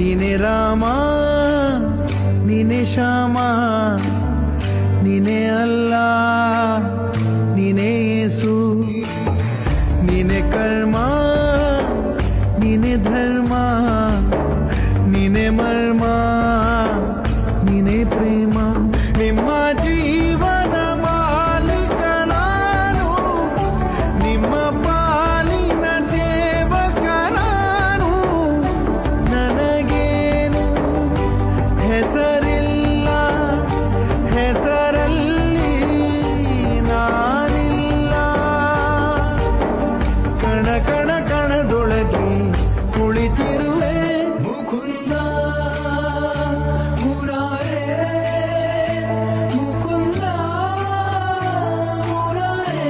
ನೀನೆ ರಾಮ ನೀನೆ ಶ್ಯಾಮ ನೀನೆ ಅಲ್ಲ ನೀನೆ ಯೇಸು ನೀನೆ ಕರ್ಮ ನೀನೆ ಧರ್ಮ ನೀನೆ ಮರ್ಮ ನೀನೆ ಪ್ರೇಮ ನಿಮ್ಮ ಜೀವನ ಮಾಲೀಕ ನಾನು ನಿಮ್ಮ ಪಾಲಿನ ಸೇವಕ ನಾನು ನನಗೇನು ಹೆಸರಿಲ್ಲ ಹೆಸರಲ್ಲಿ ನಾನಿಲ್ಲ ಕಣ ಕಣ ಕಣದೊಳಗೆ ಕುಳಿತಿರುವೆ ಮುಕುಂದ ಮುರಾರೇ ಮುಕುಂದ ಮುರಾರೇ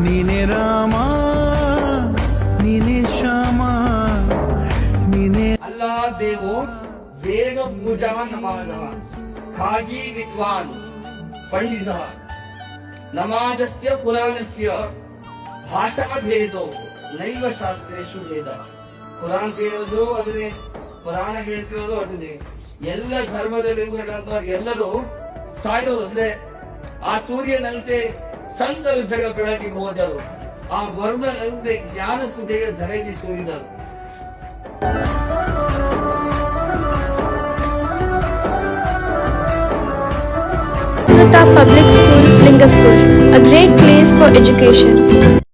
ನೀನೆ ರಾಮ ನೀನೆ ಶ್ಯಾಮ ನೀನೆ अल्लाह देवो वेद पूजा नमाजः खाजी विद्वान पंडितः नमाजस्य पुराणस्य भाषा भेदो नैव ಶಾಸ್ತ್ರೇಷು ವೇದ ಕುರಾನ್ ಕೇಳೋದು ಅದನ್ನೇ ಪುರಾಣ ಕೇಳ್ತಿರೋದು ಅದನ್ನೇ ಎಲ್ಲ ಧರ್ಮದಲ್ಲಿರುವಂತಹ ಎಲ್ಲರೂ ಸಾಯೋದು ಅಂದ್ರೆ ಆ ಸೂರ್ಯನಂತೆ ಸಂತರು ಜಗ ಬೆಳಗಿ ಹೋದರು ಆ ವರ್ಣನಂತೆ ಜ್ಞಾನ ಸುಡೆಯ ಧರೆಗೆ ಸೂರಿದರು. Amrita Public School, Linga School, a great place for education.